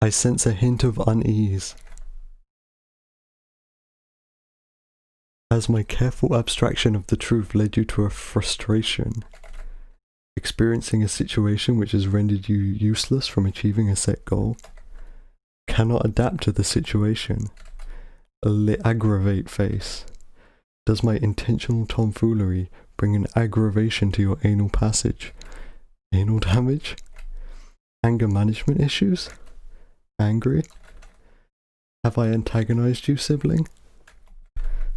I sense a hint of unease. Has my careful abstraction of the truth led you to a frustration? Experiencing a situation which has rendered you useless from achieving a set goal? Cannot adapt to the situation? Aggravate face. Does my intentional tomfoolery bring an aggravation to your anal passage? Anal damage? Anger management issues? Angry? Have I antagonized you, sibling?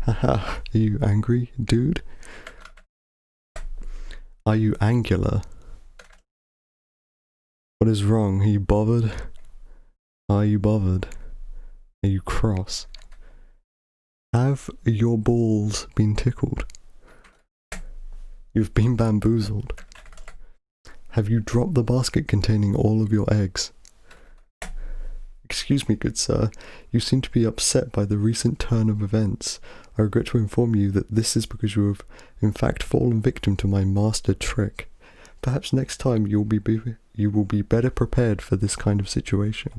Haha, are you angry, dude? Are you angular? What is wrong? Are you bothered? Are you bothered? Are you cross? Have your balls been tickled? You've been bamboozled. Have you dropped the basket containing all of your eggs? Excuse me, good sir, you seem to be upset by the recent turn of events. I regret to inform you that this is because you have in fact fallen victim to my master trick. Perhaps next time you will be better prepared for this kind of situation.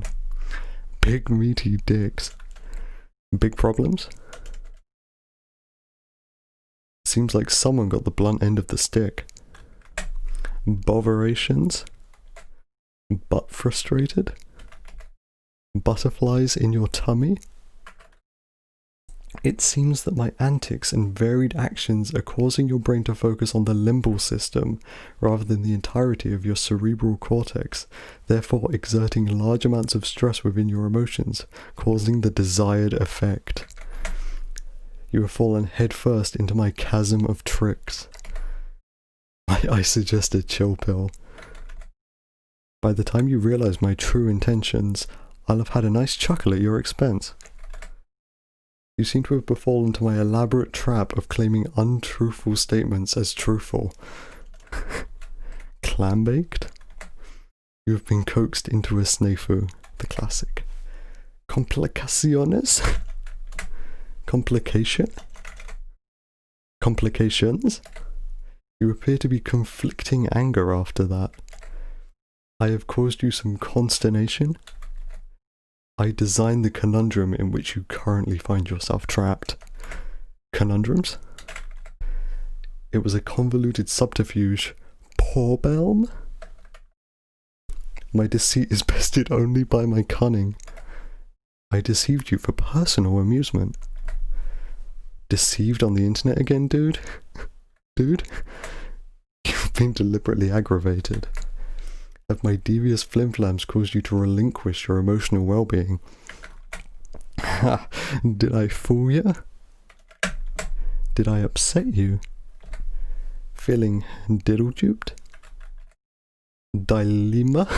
Big meaty dicks. Big problems? Seems like someone got the blunt end of the stick. Botherations? Butt frustrated? Butterflies in your tummy? It seems that my antics and varied actions are causing your brain to focus on the limbal system rather than the entirety of your cerebral cortex, therefore exerting large amounts of stress within your emotions, causing the desired effect. You have fallen headfirst into my chasm of tricks. I suggest a chill pill. By the time you realize my true intentions, I'll have had a nice chuckle at your expense. You seem to have befallen to my elaborate trap of claiming untruthful statements as truthful. Clam-baked? You have been coaxed into a snafu, the classic. Complicaciones? Complication? Complications? You appear to be conflicting anger after that. I have caused you some consternation. I designed the conundrum in which you currently find yourself trapped. Conundrums? It was a convoluted subterfuge. Porbelm? My deceit is bested only by my cunning. I deceived you for personal amusement. Deceived on the internet again, dude? Dude? You've been deliberately aggravated. Have my devious flimflams caused you to relinquish your emotional well-being? Did I fool you? Did I upset you? Feeling diddle-duped? Dilemma?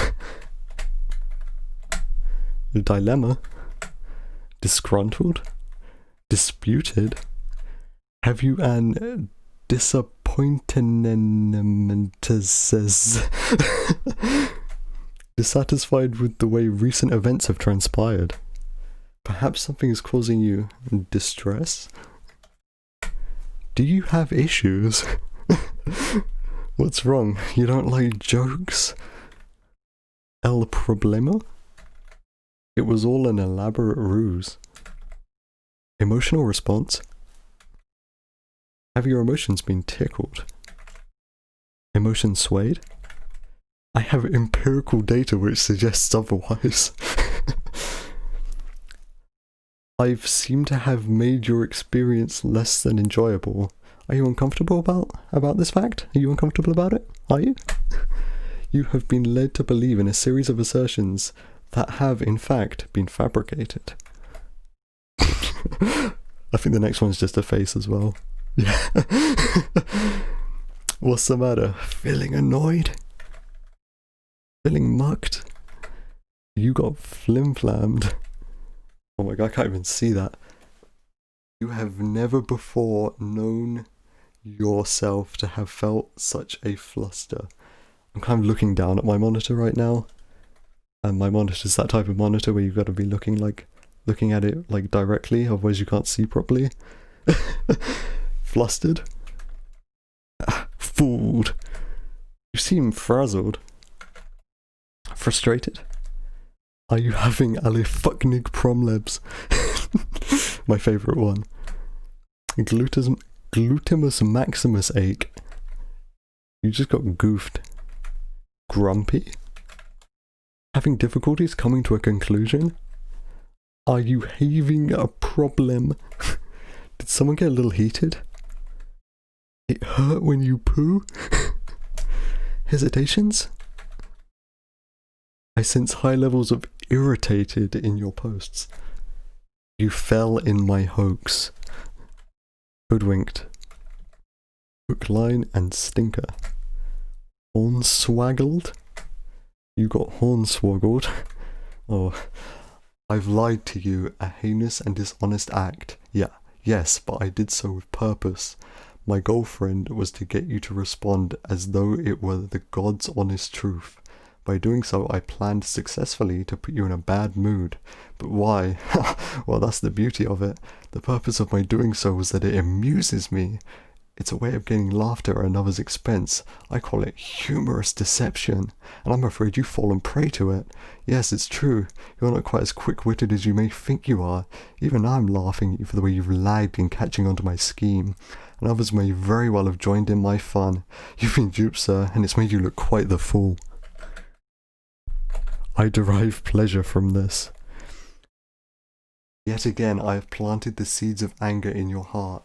Dilemma? Disgruntled? Disputed? Have you an dissatisfied with the way recent events have transpired? Perhaps something is causing you distress? Do you have issues? What's wrong? You don't like jokes? El problema? It was all an elaborate ruse. Emotional response? Have your emotions been tickled? Emotions swayed? I have empirical data which suggests otherwise. I've seemed to have made your experience less than enjoyable. Are you uncomfortable about this fact? Are you uncomfortable about it? Are you? You have been led to believe in a series of assertions that have, in fact, been fabricated. I think the next one's just a face as well. Yeah. What's the matter? Feeling annoyed? Feeling mucked? You got flim-flammed. Oh my god, I can't even see that. You have never before known yourself to have felt such a fluster. I'm kind of looking down at my monitor right now. And my monitor's that type of monitor where you've got to be looking at it like directly, otherwise you can't see properly. Flustered? Fooled. You seem frazzled. Frustrated? Are you having alifuknig promlebs? My favourite one. Glutimus maximus ache. You just got goofed. Grumpy? Having difficulties coming to a conclusion? Are you having a problem? Did someone get a little heated? It hurt when you poo? Hesitations? I sense high levels of irritated in your posts. You fell in my hoax. Hoodwinked. Hook, line, and stinker. Hornswaggled? You got hornswoggled. Oh, I've lied to you, a heinous and dishonest act. Yes, but I did so with purpose. My goal, friend, was to get you to respond as though it were the God's honest truth. By doing so, I planned successfully to put you in a bad mood. But why? Well, that's the beauty of it. The purpose of my doing so was that it amuses me. It's a way of gaining laughter at another's expense. I call it humorous deception, and I'm afraid you've fallen prey to it. Yes, it's true. You're not quite as quick-witted as you may think you are. Even I'm laughing at you for the way you've lagged in catching on to my scheme, and others may very well have joined in my fun. You've been duped, sir, and it's made you look quite the fool. I derive pleasure from this. Yet again I have planted the seeds of anger in your heart.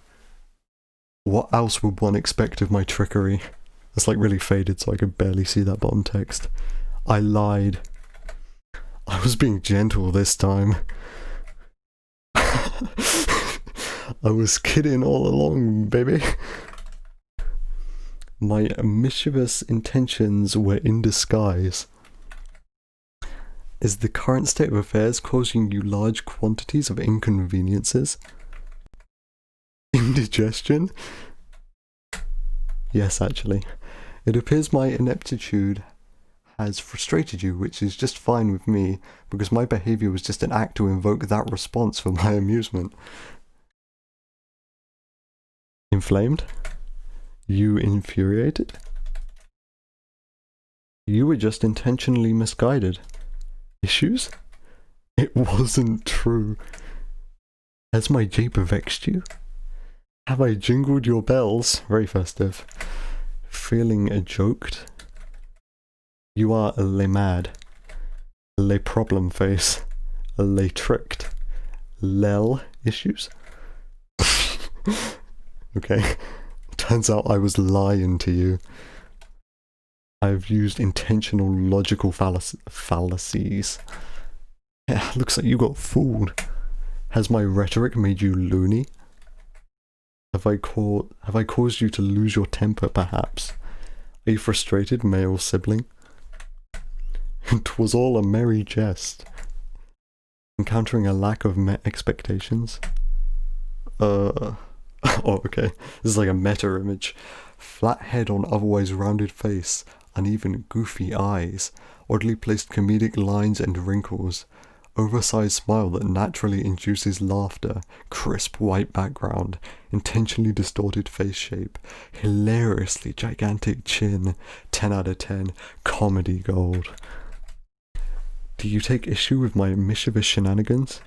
What else would one expect of my trickery? It's like really faded so I could barely see that bottom text. I lied. I was being gentle this time. I was kidding all along, baby. My mischievous intentions were in disguise. Is the current state of affairs causing you large quantities of inconveniences? Indigestion? Yes, actually. It appears my ineptitude has frustrated you, which is just fine with me, because my behaviour was just an act to invoke that response for my amusement. Inflamed? You infuriated? You were just intentionally misguided. Issues? It wasn't true. Has my jape vexed you? Have I jingled your bells? Very festive. Feeling joked? You are le mad, le problem face, le tricked, lel issues? Okay, turns out I was lying to you. I've used intentional logical fallacies. Yeah, looks like you got fooled. Has my rhetoric made you loony? Have I caused you to lose your temper, perhaps? Are you frustrated, male sibling? It was all a merry jest. Encountering a lack of met expectations? Oh, okay. This is like a meta image. Flat head on otherwise rounded face, uneven goofy eyes, oddly placed comedic lines and wrinkles, oversized smile that naturally induces laughter, crisp white background, intentionally distorted face shape, hilariously gigantic chin, 10 out of 10, comedy gold. Do you take issue with my mischievous shenanigans?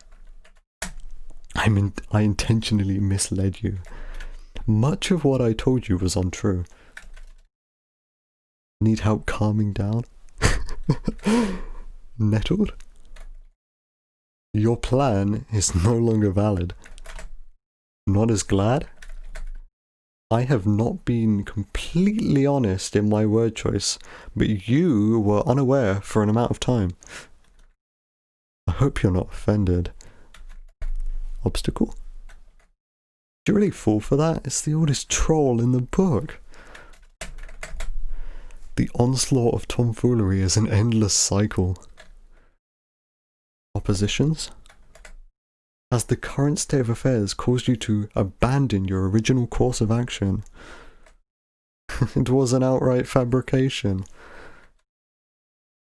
I intentionally misled you. Much of what I told you was untrue. Need help calming down? Nettled? Your plan is no longer valid. Not as glad? I have not been completely honest in my word choice, but you were unaware for an amount of time. I hope you're not offended. Obstacle? Did you really fall for that? It's the oldest troll in the book. The onslaught of tomfoolery is an endless cycle. Oppositions? Has the current state of affairs caused you to abandon your original course of action? It was an outright fabrication.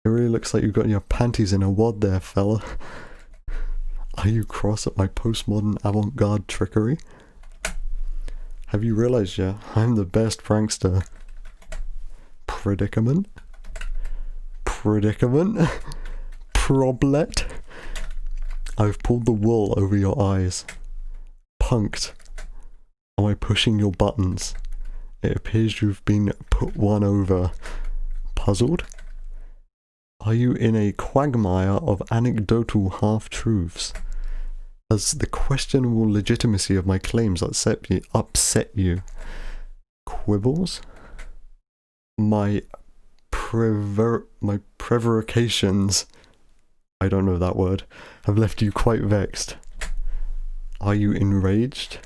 It really looks like you've got your panties in a wad there, fella. Are you cross at my postmodern avant-garde trickery? Have you realized yet? I'm the best prankster. Predicament? Predicament? problet. I've pulled the wool over your eyes. Punked. Am I pushing your buttons? It appears you've been put one over. Puzzled? Are you in a quagmire of anecdotal half-truths? Has the questionable legitimacy of my claims upset you? Quibbles? My prevarications, I don't know that word, have left you quite vexed. Are you enraged?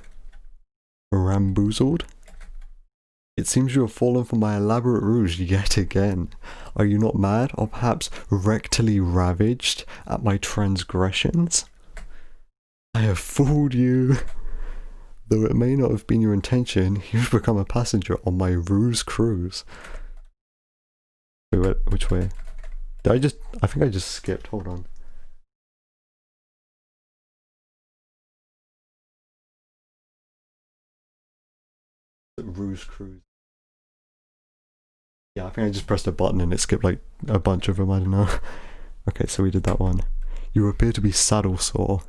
Ramboozled? It seems you have fallen for my elaborate ruse yet again. Are you not mad, or perhaps rectally ravaged at my transgressions? I have fooled you. Though it may not have been your intention, you've become a passenger on my ruse cruise. Wait, which way? I think I just skipped, hold on. Ruse cruise. Yeah, I think I just pressed a button and it skipped like a bunch of them, I don't know. Okay, so we did that one. You appear to be saddle sore.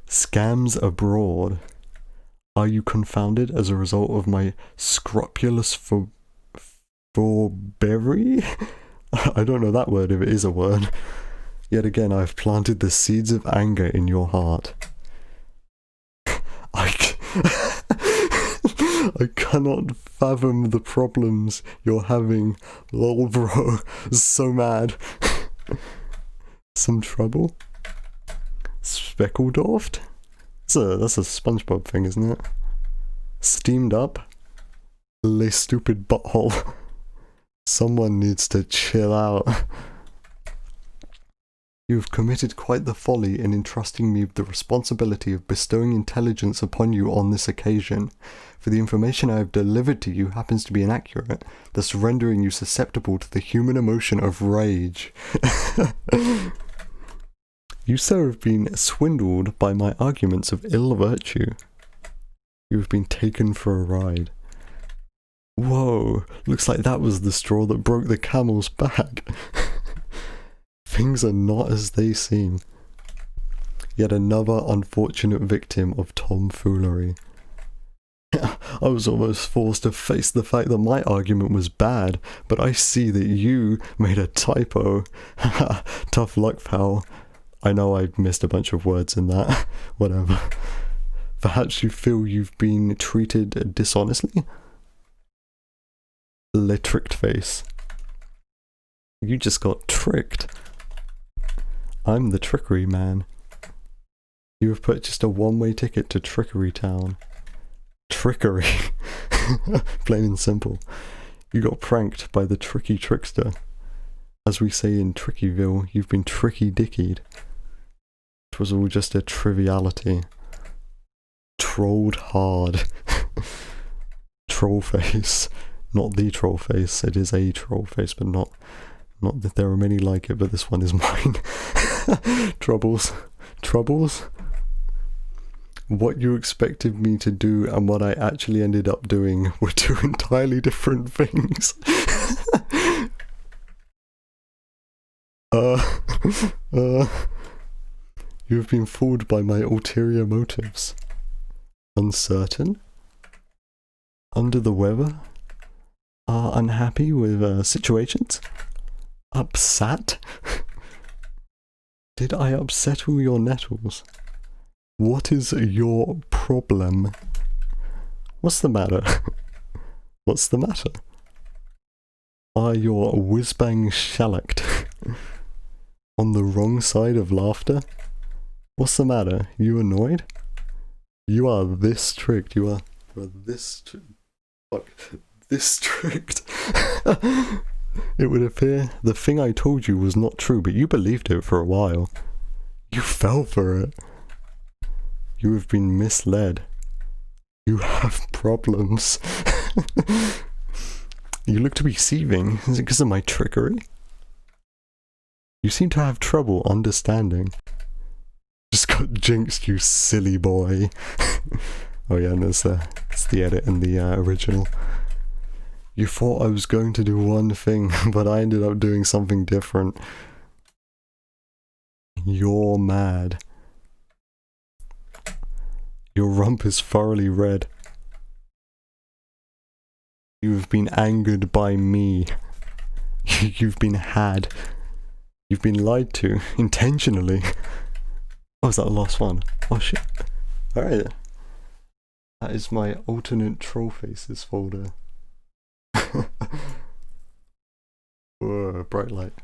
Scams abroad. Are you confounded as a result of my scrupulous forbearing? I don't know that word if it is a word. Yet again, I have planted the seeds of anger in your heart. I cannot fathom the problems you're having. Lol, bro. So mad. Some trouble? Speckledorfed? That's a SpongeBob thing, isn't it? Steamed up? Le stupid butthole. Someone needs to chill out. You have committed quite the folly in entrusting me with the responsibility of bestowing intelligence upon you on this occasion, for the information I have delivered to you happens to be inaccurate, thus rendering you susceptible to the human emotion of rage. You, sir, have been swindled by my arguments of ill virtue. You have been taken for a ride. Whoa, looks like that was the straw that broke the camel's back. Things are not as they seem. Yet another unfortunate victim of tomfoolery. I was almost forced to face the fact that my argument was bad, but I see that you made a typo. Tough luck, pal. I know I missed a bunch of words in that. Whatever. Perhaps you feel you've been treated dishonestly? Le tricked face. You just got tricked. I'm the trickery man. You have purchased a one-way ticket to Trickery Town. Trickery. Plain and simple. You got pranked by the tricky trickster. As we say in Trickyville, you've been tricky-dickied. It was all just a triviality. Trolled hard. Troll face. Not the troll face. It is a troll face, but not that there are many like it, but this one is mine. Troubles. What you expected me to do and what I actually ended up doing were two entirely different things. You have been fooled by my ulterior motives. Uncertain? Under the weather? Unhappy with situations? Upset? Did I upset all your nettles? What is your problem? What's the matter? What's the matter? Are your whiz-bang shellacked? On the wrong side of laughter? What's the matter? You annoyed? You are this tricked. You are this tricked. It would appear the thing I told you was not true, but you believed it for a while. You fell for it. You have been misled. You have problems. You look to be seething. Is it because of my trickery? You seem to have trouble understanding. Just got jinxed, you silly boy. Oh yeah, and it's the edit in the original. You thought I was going to do one thing, but I ended up doing something different. You're mad. Your rump is thoroughly red. You've been angered by me. You've been had. You've been lied to intentionally. Oh, is that the last one? Oh shit. Alright. That is my alternate troll faces folder. Whoa, bright light.